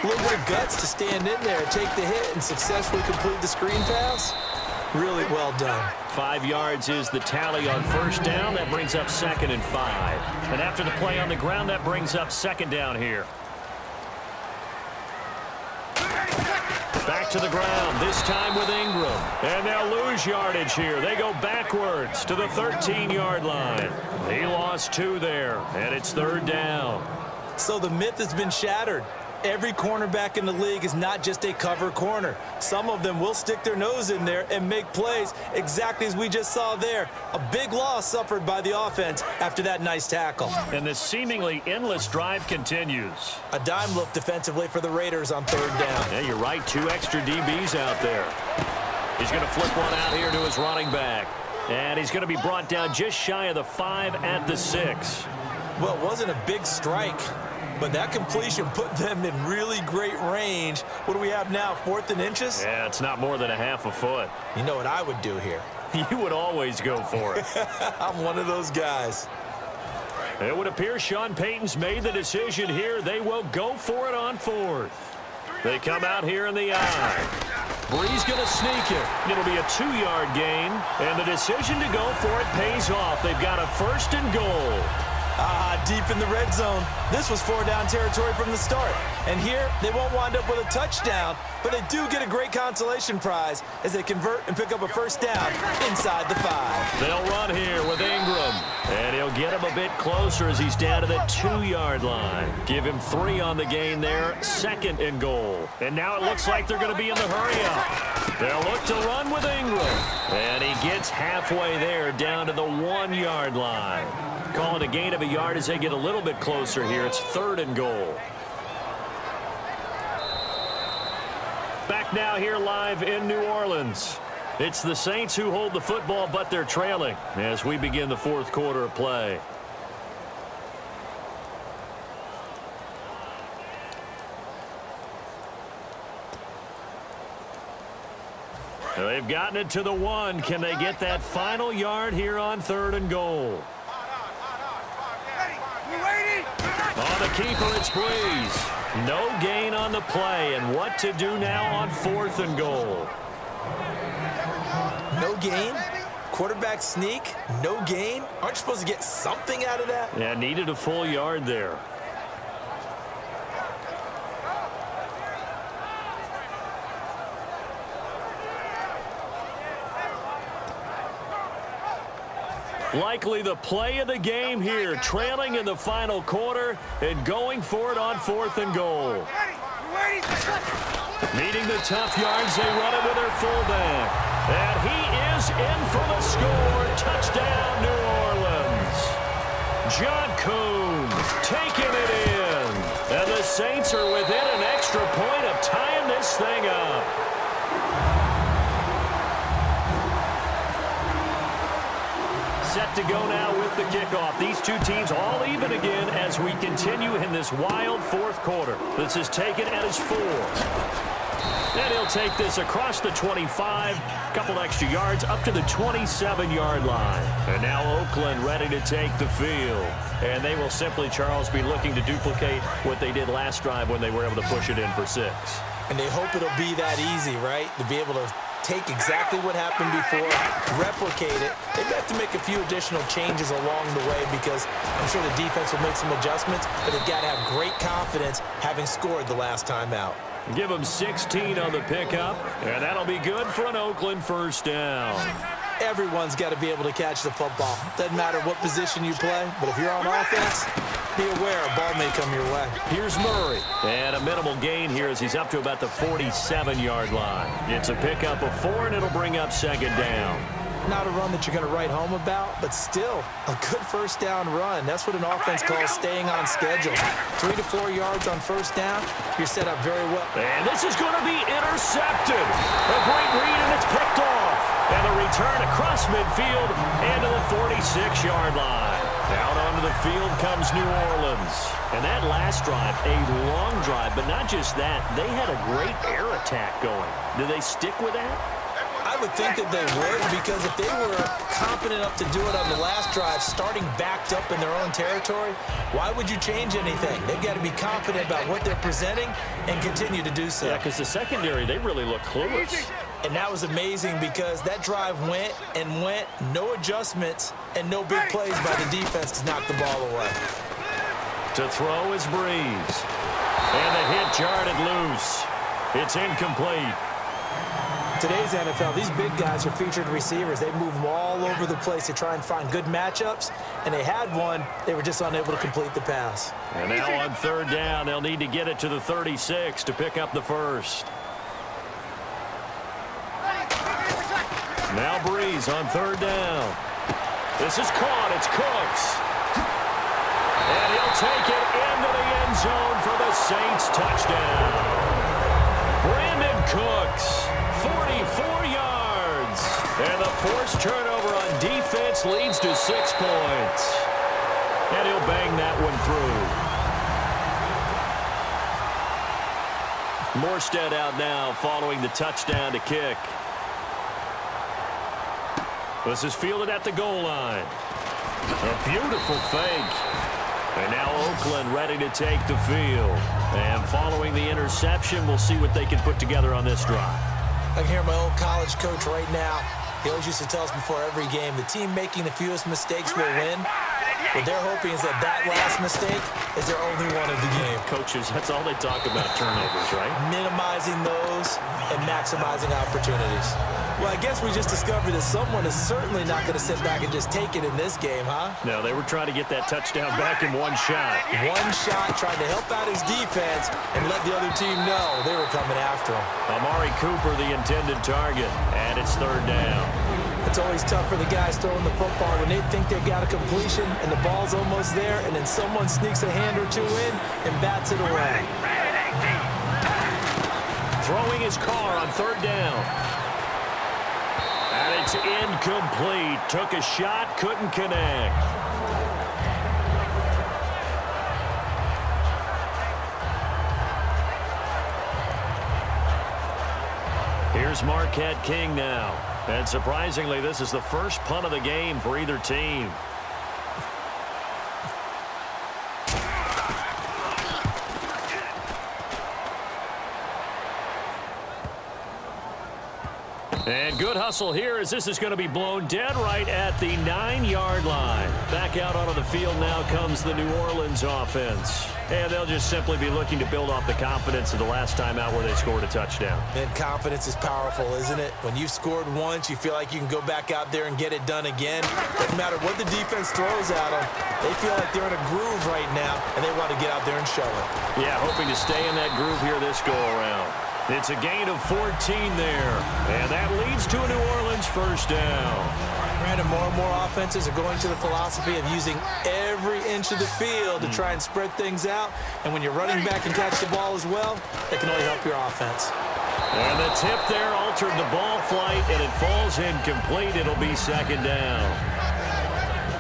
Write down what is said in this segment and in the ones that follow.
A little bit of guts to stand in there, take the hit, and successfully complete the screen pass. Really well done. 5 yards is the tally on first down. That brings up 2nd and 5. And after the play on the ground, that brings up 2nd down here. Back to the ground, this time with Ingram. And they'll lose yardage here. They go backwards to the 13-yard line. He lost 2 there, and it's 3rd down. So the myth has been shattered. Every cornerback in the league is not just a cover corner. Some of them will stick their nose in there and make plays exactly as we just saw there. A big loss suffered by the offense after that nice tackle. And this seemingly endless drive continues. A dime look defensively for the Raiders on 3rd down. Yeah, you're right. 2 extra DBs out there. He's going to flip one out here to his running back. And he's going to be brought down just shy of the 5 at the 6. Well, it wasn't a big strike, but that completion put them in really great range. What do we have now, 4th and inches? Yeah, it's not more than a half a foot. You know what I would do here? You would always go for it. I'm one of those guys. It would appear Sean Payton's made the decision here. They will go for it on 4th. They come out here in the eye. Bree's going to sneak it. It'll be a 2-yard gain, and the decision to go for it pays off. They've got a 1st and goal. Deep in the red zone. This was 4-down territory from the start. And here, they won't wind up with a touchdown, but they do get a great consolation prize as they convert and pick up a 1st down inside the 5. They'll run here with Ingram, and he'll get him a bit closer as he's down to the 2-yard line. Give him 3 on the gain there, 2nd and goal. And now it looks like they're going to be in the hurry-up. They'll look to run with Ingram, and he gets halfway there down to the 1-yard line. Call it a gain of a yard as they get a little bit closer here. It's 3rd and goal. Back now here live in New Orleans. It's the Saints who hold the football, but they're trailing as we begin the 4th quarter of play. They've gotten it to the 1. Can they get that final yard here on 3rd and goal? On the keeper, it's Breeze. No gain on the play, and what to do now on 4th and goal? No gain? Quarterback sneak? No gain? Aren't you supposed to get something out of that? Yeah, needed a full yard there. Likely the play of the game here, trailing in the final quarter and going for it on 4th and goal. Needing the tough yards, they run it with their fullback. And he is in for the score. Touchdown, New Orleans. John Kuhn taking it in. And the Saints are within an extra point of tying this thing up. Set to go now with the kickoff. These two teams all even again as we continue in this wild 4th quarter. This is taken at his 4. And he'll take this across the 25, couple extra yards up to the 27-yard line. And now Oakland ready to take the field. And they will simply, Charles, be looking to duplicate what they did last drive when they were able to push it in for 6. And they hope it'll be that easy, right? To be able to take exactly what happened before, replicate it. They've got to make a few additional changes along the way because I'm sure the defense will make some adjustments, but they've got to have great confidence having scored the last time out. Give them 16 on the pickup, and that'll be good for an Oakland 1st down. Everyone's got to be able to catch the football. Doesn't matter what position you play, but if you're on offense, be aware a ball may come your way. Here's Murray. And a minimal gain here as he's up to about the 47-yard line. It's a pickup of 4, and it'll bring up 2nd down. Not a run that you're going to write home about, but still a good 1st down run. That's what an offense calls staying on schedule. 3 to 4 yards on 1st down, you're set up very well. And this is going to be intercepted. A great read, and it's picked off. And the return across midfield and to the 46-yard line. Out onto the field comes New Orleans. And that last drive, a long drive, but not just that. They had a great air attack going. Do they stick with that? I would think that they would, because if they were confident enough to do it on the last drive, starting backed up in their own territory, why would you change anything? They've got to be confident about what they're presenting and continue to do so. Yeah, because the secondary, they really look clueless. And that was amazing because that drive went and went, no adjustments, and no big plays by the defense to knock the ball away. To throw is Breeze. And the hit jarred loose. It's incomplete. Today's NFL, these big guys are featured receivers. They move them all over the place to try and find good matchups, and they had one. They were just unable to complete the pass. And now on third down, they'll need to get it to the 36 to pick up the first. Now Breeze on third down. This is caught. It's Cooks. And he'll take it into the end zone for the Saints touchdown. Brandon Cooks. 44 yards. And the forced turnover on defense leads to 6 points. And he'll bang that one through. Morstead out now following the touchdown to kick. This is fielded at the goal line. A beautiful fake. And now Oakland ready to take the field. And following the interception, we'll see what they can put together on this drive. I can hear my old college coach right now. He always used to tell us before every game, the team making the fewest mistakes will win. What they're hoping is that that last mistake is their only one of the game. Coaches, that's all they talk about, turnovers, right? Minimizing those and maximizing opportunities. Well, I guess we just discovered that someone is certainly not going to sit back and just take it in this game, huh? No, they were trying to get that touchdown back in one shot. One shot, trying to help out his defense and let the other team know they were coming after him. Amari Cooper, the intended target, and it's third down. It's always tough for the guys throwing the football when they think they've got a completion and the ball's almost there, and then someone sneaks a hand or two in and bats it away. Throwing his car on third down. And it's incomplete. Took a shot, couldn't connect. Here's Marquette King now. And surprisingly, this is the first punt of the game for either team. And good hustle here as this is going to be blown dead right at the 9-yard line. Back out onto the field now comes the New Orleans offense. And they'll just simply be looking to build off the confidence of the last time out where they scored a touchdown. And confidence is powerful, isn't it? When you've scored once, you feel like you can go back out there and get it done again. Doesn't matter what the defense throws at them. They feel like they're in a groove right now, and they want to get out there and show it. Yeah, hoping to stay in that groove here this go-around. It's a gain of 14 there, and that leads to a New Orleans first down. Brandon, more and more offenses are going to the philosophy of using every inch of the field to try and spread things out, and when you're running back and catch the ball as well, that can only help your offense. And the tip there altered the ball flight, and it falls incomplete. It'll be second down.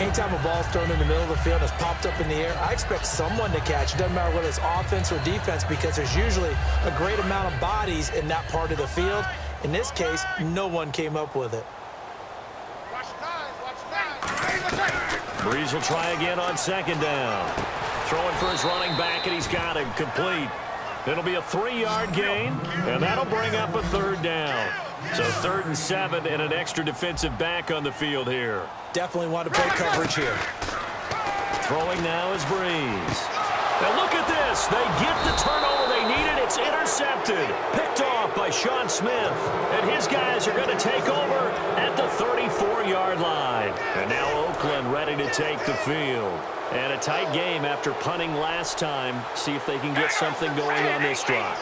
Anytime a ball's thrown in the middle of the field and it's popped up in the air, I expect someone to catch. It doesn't matter whether it's offense or defense because there's usually a great amount of bodies in that part of the field. In this case, no one came up with it. Breeze will try again on second down. Throwing for his running back, and he's got him complete. It'll be a 3-yard gain, and that'll bring up a third down. So 3rd and 7 and an extra defensive back on the field here. Definitely want to play coverage here. Throwing now is Breeze. Now look at this. They get the turnover they needed. It's intercepted. Picked off by Sean Smith. And his guys are going to take over at the 34-yard line. And now Oakland ready to take the field. And a tight game after punting last time. See if they can get something going on this drive.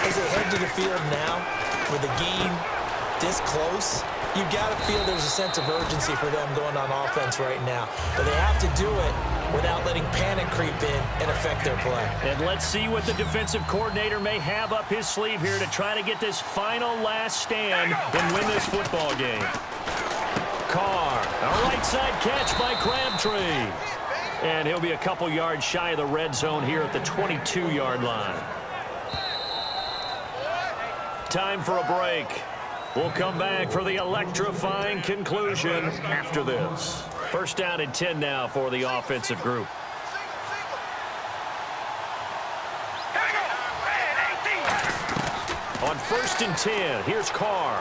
As they head to the field now, with the game this close, you've got to feel there's a sense of urgency for them going on offense right now. But they have to do it without letting panic creep in and affect their play. And let's see what the defensive coordinator may have up his sleeve here to try to get this final last stand and win this football game. Carr, a right side catch by Crabtree. And he'll be a couple yards shy of the red zone here at the 22-yard line. Time for a break. We'll come back for the electrifying conclusion after this. First down and 10 now for the offensive group. On first and 10, here's Carr.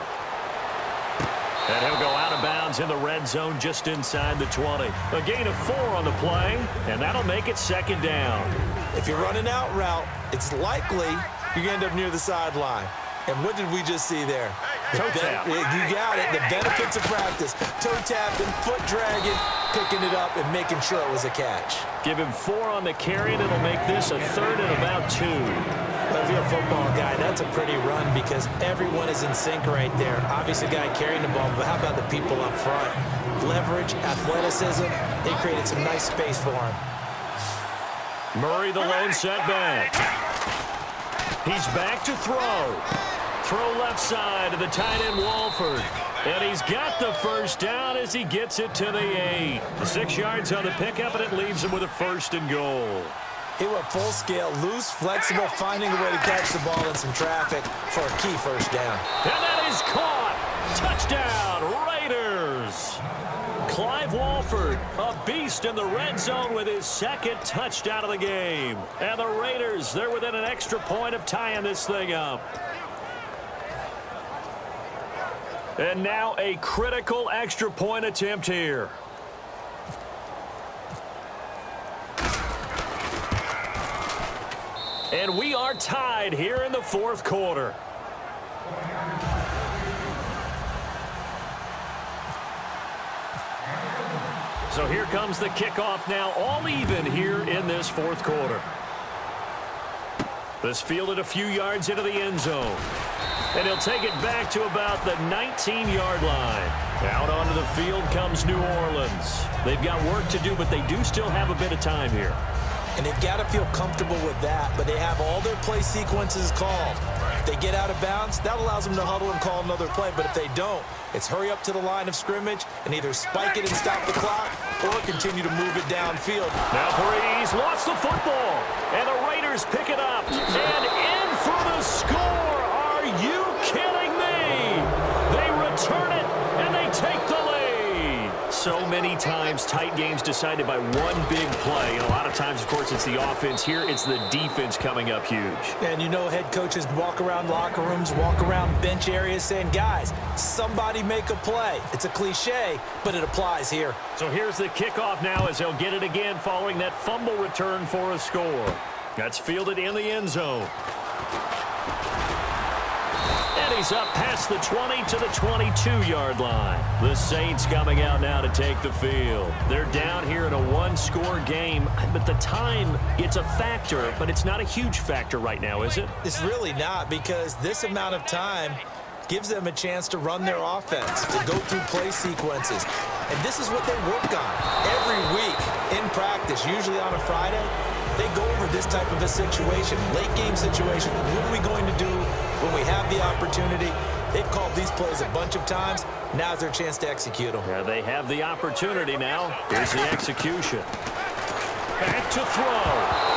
And he'll go out of bounds in the red zone just inside the 20. A gain of 4 on the play, and that'll make it second down. If you're running out route, it's likely you're going to end up near the sideline. And what did we just see there? Toe tap. You got it. The benefits of practice. Toe tapping, foot dragging, picking it up, and making sure it was a catch. Give him 4 on the carry, and it'll make this a third and about 2. Well, if you're a football guy, that's a pretty run because everyone is in sync right there. Obviously, the guy carrying the ball, but how about the people up front? Leverage, athleticism, they created some nice space for him. Murray, the lone setback. He's back to throw. Throw left side to the tight end, Walford. And he's got the first down as he gets it to the 8. The 6 yards on the pickup, and it leaves him with a first and goal. He went full scale, loose, flexible, finding a way to catch the ball in some traffic for a key first down. And that is caught. Touchdown, Raiders. Clive Walford, a beast in the red zone with his second touchdown of the game. And the Raiders, they're within an extra point of tying this thing up. And now a critical extra point attempt here. And we are tied here in the fourth quarter. So here comes the kickoff now, all even here in this fourth quarter. This fielded a few yards into the end zone. And he'll take it back to about the 19-yard line. Out onto the field comes New Orleans. They've got work to do, but they do still have a bit of time here. And they've got to feel comfortable with that, but they have all their play sequences called. If they get out of bounds, that allows them to huddle and call another play, but if they don't, it's hurry up to the line of scrimmage and either spike it and stop the clock or continue to move it downfield. Now Breeze lost the football, and the Raiders pick it up, and in for the score. Are you kidding me? They return it, and they take the lead. So many times, tight games decided by one big play. And a lot of times, of course, it's the offense. Here, it's the defense coming up huge. And you know head coaches walk around locker rooms, walk around bench areas saying, guys, somebody make a play. It's a cliche, but it applies here. So here's the kickoff now as they'll get it again following that fumble return for a score. That's fielded in the end zone. And he's up past the 20 to the 22-yard line. The Saints coming out now to take the field. They're down here in a one-score game, but the time, it's a factor, but it's not a huge factor right now, is it? It's really not, because this amount of time gives them a chance to run their offense, to go through play sequences. And this is what they work on every week in practice, usually on a Friday. They go over this type of a situation, late game situation. What are we going to do when we have the opportunity? They've called these plays a bunch of times. Now's their chance to execute them. Yeah, they have the opportunity now. Here's the execution. Back to throw.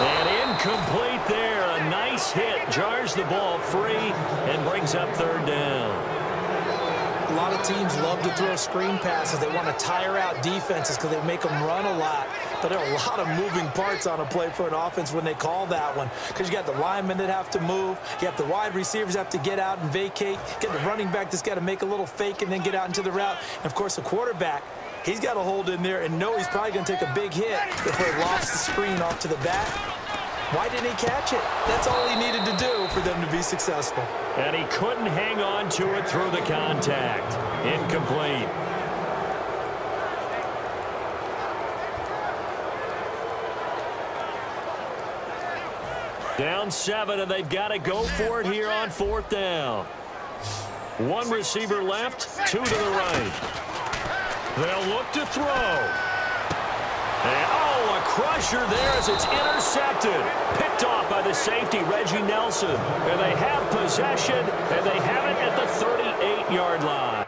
And incomplete there. A nice hit. Jars the ball free and brings up third down. A lot of teams love to throw screen passes. They want to tire out defenses because they make them run a lot. But there are a lot of moving parts on a play for an offense when they call that one. Because you got the linemen that have to move. You have the wide receivers have to get out and vacate. You get the running back that's got to make a little fake and then get out into the route. And, of course, the quarterback, he's got to hold in there and know he's probably going to take a big hit before he lofts the screen off to the back. Why didn't he catch it? That's all he needed to do for them to be successful. And he couldn't hang on to it through the contact. Incomplete. Down 7, and they've got to go for it here on fourth down. One receiver left, 2 to the right. They'll look to throw. And, oh, a crusher there as it's intercepted. Picked off by the safety, Reggie Nelson. And they have possession, and they have it at the 38-yard line.